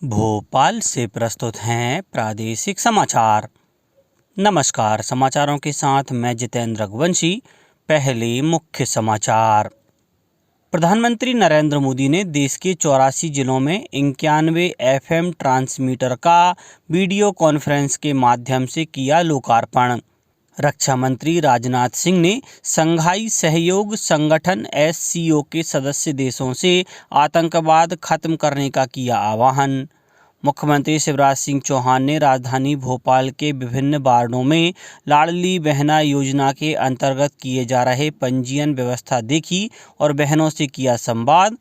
भोपाल से प्रस्तुत हैं प्रादेशिक समाचार। नमस्कार, समाचारों के साथ मैं जितेंद्र रघुवंशी। पहले मुख्य समाचार। प्रधानमंत्री नरेंद्र मोदी ने देश के 84 जिलों में 91 FM ट्रांसमीटर का वीडियो कॉन्फ्रेंस के माध्यम से किया लोकार्पण। रक्षा मंत्री राजनाथ सिंह ने शंघाई सहयोग संगठन SCO के सदस्य देशों से आतंकवाद खत्म करने का किया आह्वान। मुख्यमंत्री शिवराज सिंह चौहान ने राजधानी भोपाल के विभिन्न वार्डों में लाडली बहना योजना के अंतर्गत किए जा रहे पंजीयन व्यवस्था देखी और बहनों से किया संवाद।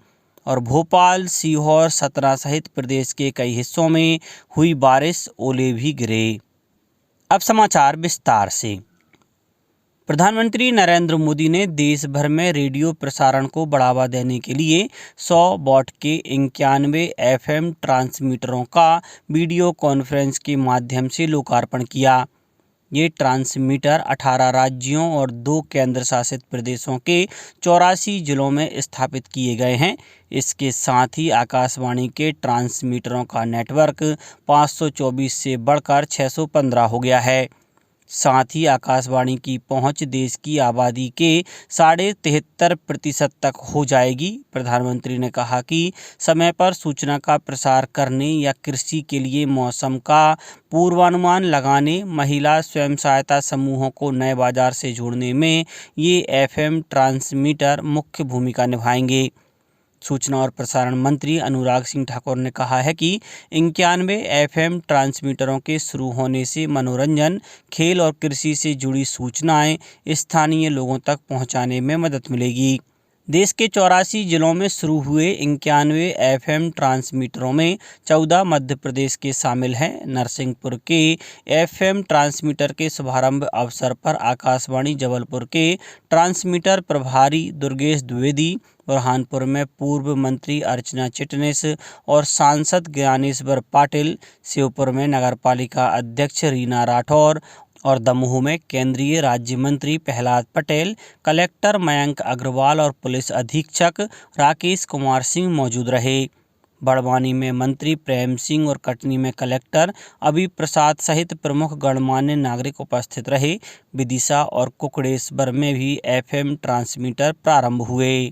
और भोपाल, सीहोर, सतना सहित प्रदेश के कई हिस्सों में हुई बारिश, ओले भी गिरे। अब समाचार विस्तार से। प्रधानमंत्री नरेंद्र मोदी ने देश भर में रेडियो प्रसारण को बढ़ावा देने के लिए 100 वॉट के 91 FM ट्रांसमीटरों का वीडियो कॉन्फ्रेंस के माध्यम से लोकार्पण किया। ये ट्रांसमीटर 18 राज्यों और 2 केंद्र शासित प्रदेशों के 84 जिलों में स्थापित किए गए हैं। इसके साथ ही आकाशवाणी के ट्रांसमीटरों का नेटवर्क 524 से बढ़कर 615 हो गया है। साथ ही आकाशवाणी की पहुंच देश की आबादी के 73.5% तक हो जाएगी। प्रधानमंत्री ने कहा कि समय पर सूचना का प्रसार करने या कृषि के लिए मौसम का पूर्वानुमान लगाने, महिला स्वयं सहायता समूहों को नए बाजार से जोड़ने में ये FM ट्रांसमीटर मुख्य भूमिका निभाएंगे। सूचना और प्रसारण मंत्री अनुराग सिंह ठाकुर ने कहा है कि 91 FM ट्रांसमीटरों के शुरू होने से मनोरंजन, खेल और कृषि से जुड़ी सूचनाएं स्थानीय लोगों तक पहुंचाने में मदद मिलेगी। देश के 84 जिलों में शुरू हुए 91 FM ट्रांसमीटरों में 14 मध्य प्रदेश के शामिल हैं। नरसिंहपुर के FM ट्रांसमीटर के शुभारंभ अवसर पर आकाशवाणी जबलपुर के ट्रांसमीटर प्रभारी दुर्गेश द्विवेदी, बुरहानपुर में पूर्व मंत्री अर्चना चिटनिस और सांसद ज्ञानेश्वर पाटिल, शिवपुर में नगरपालिका अध्यक्ष रीना राठौर और दमोह में केंद्रीय राज्य मंत्री प्रहलाद पटेल, कलेक्टर मयंक अग्रवाल और पुलिस अधीक्षक राकेश कुमार सिंह मौजूद रहे। बड़वानी में मंत्री प्रेम सिंह और कटनी में कलेक्टर अभी प्रसाद सहित प्रमुख गणमान्य नागरिक उपस्थित रहे। विदिशा और कुकड़ेश्वर में भी FM ट्रांसमीटर प्रारंभ हुए।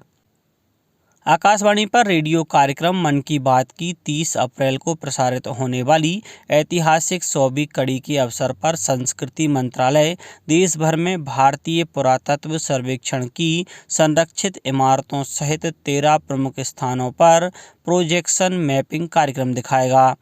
आकाशवाणी पर रेडियो कार्यक्रम मन की बात की 30 अप्रैल को प्रसारित होने वाली ऐतिहासिक 100वीं कड़ी के अवसर पर संस्कृति मंत्रालय देश भर में भारतीय पुरातत्व सर्वेक्षण की संरक्षित इमारतों सहित 13 प्रमुख स्थानों पर प्रोजेक्शन मैपिंग कार्यक्रम दिखाएगा।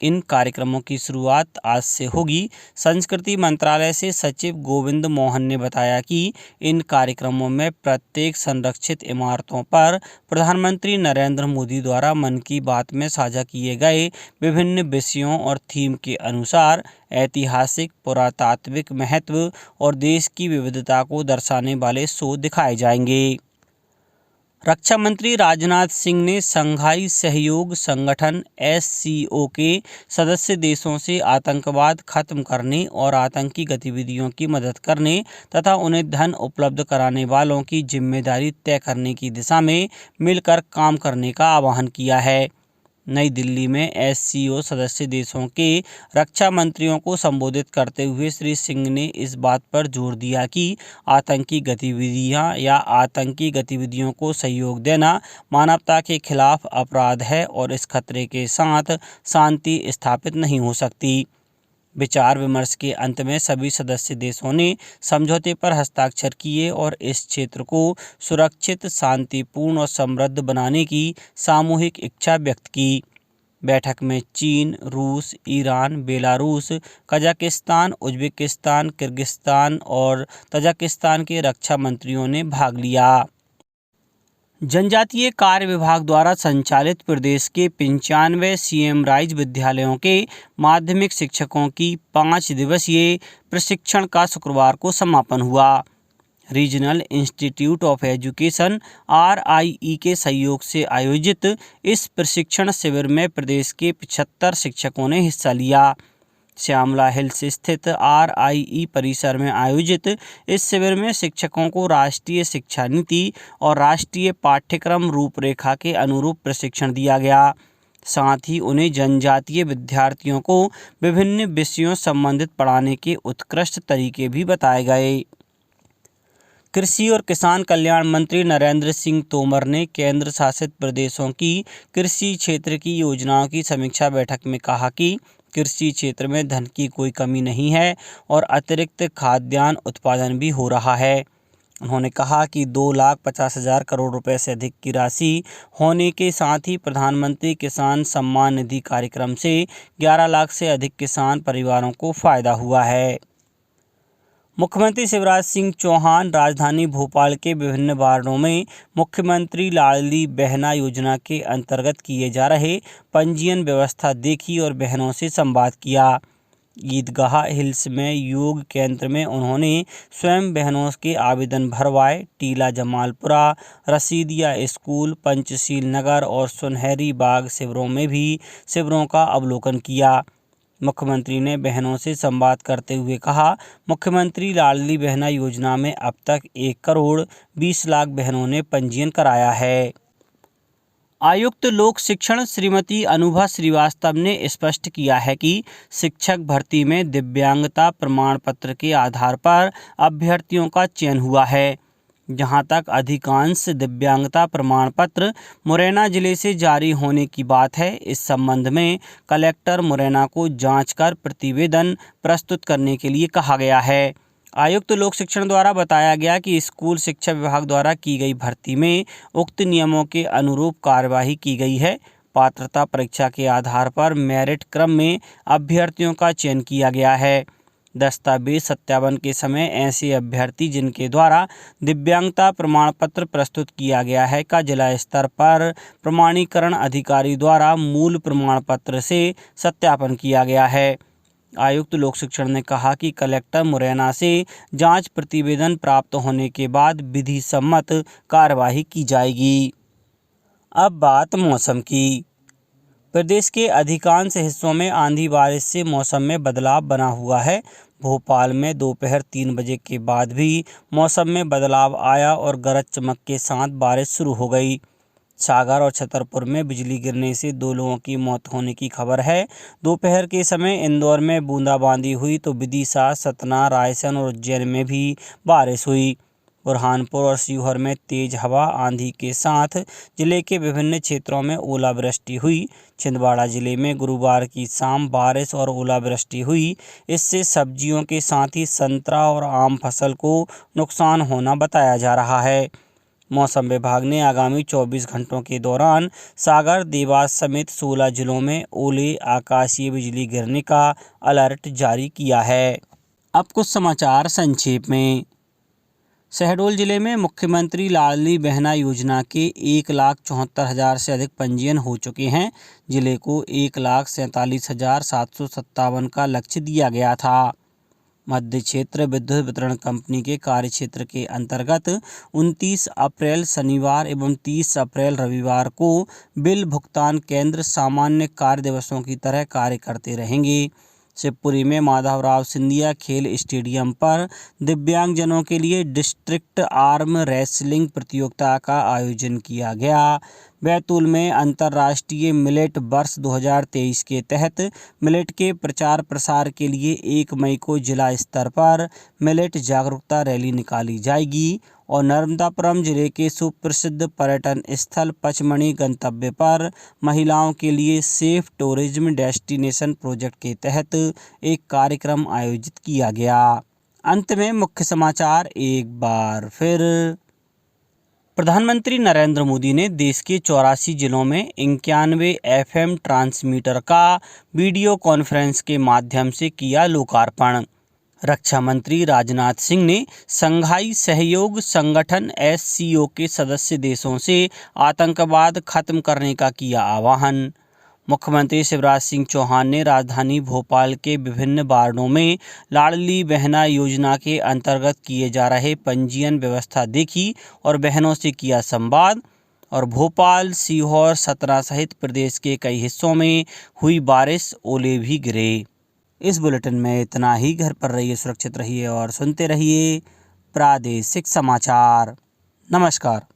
इन कार्यक्रमों की शुरुआत आज से होगी। संस्कृति मंत्रालय से सचिव गोविंद मोहन ने बताया कि इन कार्यक्रमों में प्रत्येक संरक्षित इमारतों पर प्रधानमंत्री नरेंद्र मोदी द्वारा मन की बात में साझा किए गए विभिन्न विषयों और थीम के अनुसार ऐतिहासिक, पुरातात्विक महत्व और देश की विविधता को दर्शाने वाले शो दिखाए जाएंगे। रक्षा मंत्री राजनाथ सिंह ने शंघाई सहयोग संगठन SCO के सदस्य देशों से आतंकवाद खत्म करने और आतंकी गतिविधियों की मदद करने तथा उन्हें धन उपलब्ध कराने वालों की जिम्मेदारी तय करने की दिशा में मिलकर काम करने का आह्वान किया है। नई दिल्ली में SCO सदस्य देशों के रक्षा मंत्रियों को संबोधित करते हुए श्री सिंह ने इस बात पर जोर दिया कि आतंकी गतिविधियां या आतंकी गतिविधियों को सहयोग देना मानवता के खिलाफ अपराध है और इस खतरे के साथ शांति स्थापित नहीं हो सकती। विचार विमर्श के अंत में सभी सदस्य देशों ने समझौते पर हस्ताक्षर किए और इस क्षेत्र को सुरक्षित, शांतिपूर्ण और समृद्ध बनाने की सामूहिक इच्छा व्यक्त की। बैठक में चीन, रूस, Iran, Belarus, Kazakhstan, Uzbekistan, Kyrgyzstan और तजाकिस्तान के रक्षा मंत्रियों ने भाग लिया। जनजातीय कार्य विभाग द्वारा संचालित प्रदेश के 95 CM राइज विद्यालयों के माध्यमिक शिक्षकों की 5 दिवसीय प्रशिक्षण का शुक्रवार को समापन हुआ। Regional institute of education RIE के सहयोग से आयोजित इस प्रशिक्षण शिविर में प्रदेश के 75 शिक्षकों ने हिस्सा लिया। श्यामला हिल्स स्थित RIE परिसर में आयोजित इस शिविर में शिक्षकों को राष्ट्रीय शिक्षा नीति और राष्ट्रीय पाठ्यक्रम रूपरेखा के अनुरूप प्रशिक्षण दिया गया। साथ ही उन्हें जनजातीय विद्यार्थियों को विभिन्न विषयों संबंधित पढ़ाने के उत्कृष्ट तरीके भी बताए गए। कृषि और किसान कल्याण मंत्री नरेंद्र सिंह तोमर ने केंद्र शासित प्रदेशों की कृषि क्षेत्र की योजनाओं की समीक्षा बैठक में कहा कि कृषि क्षेत्र में धन की कोई कमी नहीं है और अतिरिक्त खाद्यान्न उत्पादन भी हो रहा है। उन्होंने कहा कि 2,50,000 करोड़ रुपए से अधिक की राशि होने के साथ ही प्रधानमंत्री किसान सम्मान निधि कार्यक्रम से 11 लाख से अधिक किसान परिवारों को फायदा हुआ है। मुख्यमंत्री शिवराज सिंह चौहान राजधानी भोपाल के विभिन्न वार्डों में मुख्यमंत्री लाडली बहना योजना के अंतर्गत किए जा रहे पंजीयन व्यवस्था देखी और बहनों से संवाद किया। ईदगाह हिल्स में योग केंद्र में उन्होंने स्वयं बहनों के आवेदन भरवाए। टीला जमालपुरा, रसीदिया स्कूल, पंचशील नगर और सुनहरी बाग शिविरों में भी शिविरों का अवलोकन किया। मुख्यमंत्री ने बहनों से संवाद करते हुए कहा, मुख्यमंत्री लाडली बहना योजना में अब तक 1 करोड़ 20 लाख बहनों ने पंजीयन कराया है। आयुक्त लोक शिक्षण श्रीमती अनुभा श्रीवास्तव ने स्पष्ट किया है कि शिक्षक भर्ती में दिव्यांगता प्रमाण पत्र के आधार पर अभ्यर्थियों का चयन हुआ है। जहां तक अधिकांश दिव्यांगता प्रमाण पत्र मुरैना जिले से जारी होने की बात है, इस संबंध में कलेक्टर मुरैना को जांच कर प्रतिवेदन प्रस्तुत करने के लिए कहा गया है। आयुक्त लोक शिक्षण द्वारा बताया गया कि स्कूल शिक्षा विभाग द्वारा की गई भर्ती में उक्त नियमों के अनुरूप कार्यवाही की गई है। पात्रता परीक्षा के आधार पर मेरिट क्रम में अभ्यर्थियों का चयन किया गया है। दस्तावेज सत्यापन के समय ऐसे अभ्यर्थी जिनके द्वारा दिव्यांगता प्रमाण पत्र प्रस्तुत किया गया है का जिला स्तर पर प्रमाणीकरण अधिकारी द्वारा मूल प्रमाण पत्र से सत्यापन किया गया है। आयुक्त लोक शिक्षण ने कहा कि कलेक्टर मुरैना से जांच प्रतिवेदन प्राप्त होने के बाद विधि सम्मत कार्यवाही की जाएगी। अब बात मौसम की। प्रदेश के अधिकांश हिस्सों में आंधी बारिश से मौसम में बदलाव बना हुआ है। भोपाल में दोपहर 3 बजे के बाद भी मौसम में बदलाव आया और गरज चमक के साथ बारिश शुरू हो गई। सागर और छतरपुर में बिजली गिरने से 2 लोगों की मौत होने की खबर है। दोपहर के समय इंदौर में बूंदाबांदी हुई तो विदिशा, सतना, रायसेन और उज्जैन में भी बारिश हुई। बुरहानपुर और सीहोर में तेज हवा आंधी के साथ जिले के विभिन्न क्षेत्रों में ओलावृष्टि हुई। छिंदवाड़ा जिले में गुरुवार की शाम बारिश और ओलावृष्टि हुई। इससे सब्जियों के साथ ही संतरा और आम फसल को नुकसान होना बताया जा रहा है। मौसम विभाग ने आगामी 24 घंटों के दौरान सागर, देवास समेत 16 जिलों में ओले, आकाशीय बिजली गिरने का अलर्ट जारी किया है। अब कुछ समाचार संक्षेप में। शहडोल जिले में मुख्यमंत्री लाडली बहना योजना के 1,74,000 से अधिक पंजीयन हो चुके हैं। जिले को 1,47,757 का लक्ष्य दिया गया था। मध्य क्षेत्र विद्युत वितरण कंपनी के कार्यक्षेत्र के अंतर्गत 29 अप्रैल शनिवार एवं 30 अप्रैल रविवार को बिल भुगतान केंद्र सामान्य कार्य दिवसों की तरह कार्य करते रहेंगे। शिवपुरी में माधवराव सिंधिया खेल स्टेडियम पर दिव्यांगजनों के लिए डिस्ट्रिक्ट आर्म रेसलिंग प्रतियोगिता का आयोजन किया गया। बैतूल में अंतर्राष्ट्रीय मिलेट वर्ष 2023 के तहत मिलेट के प्रचार प्रसार के लिए 1 मई को जिला स्तर पर मिलेट जागरूकता रैली निकाली जाएगी और नर्मदापुरम जिले के सुप्रसिद्ध पर्यटन स्थल पचमणी गंतव्य पर महिलाओं के लिए सेफ टूरिज्म डेस्टिनेशन प्रोजेक्ट के तहत एक कार्यक्रम आयोजित किया गया। अंत में मुख्य समाचार एक बार फिर। प्रधानमंत्री नरेंद्र मोदी ने देश के 84 जिलों में 91 FM ट्रांसमीटर का वीडियो कॉन्फ्रेंस के माध्यम से किया लोकार्पण। रक्षा मंत्री राजनाथ सिंह ने शंघाई सहयोग संगठन SCO के सदस्य देशों से आतंकवाद खत्म करने का किया आह्वान। मुख्यमंत्री शिवराज सिंह चौहान ने राजधानी भोपाल के विभिन्न वार्डों में लाडली बहना योजना के अंतर्गत किए जा रहे पंजीयन व्यवस्था देखी और बहनों से किया संवाद। और भोपाल, सीहोर, सतना सहित प्रदेश के कई हिस्सों में हुई बारिश, ओले भी गिरे। इस बुलेटिन में इतना ही। घर पर रहिए, सुरक्षित रहिए और सुनते रहिए प्रादेशिक समाचार। नमस्कार।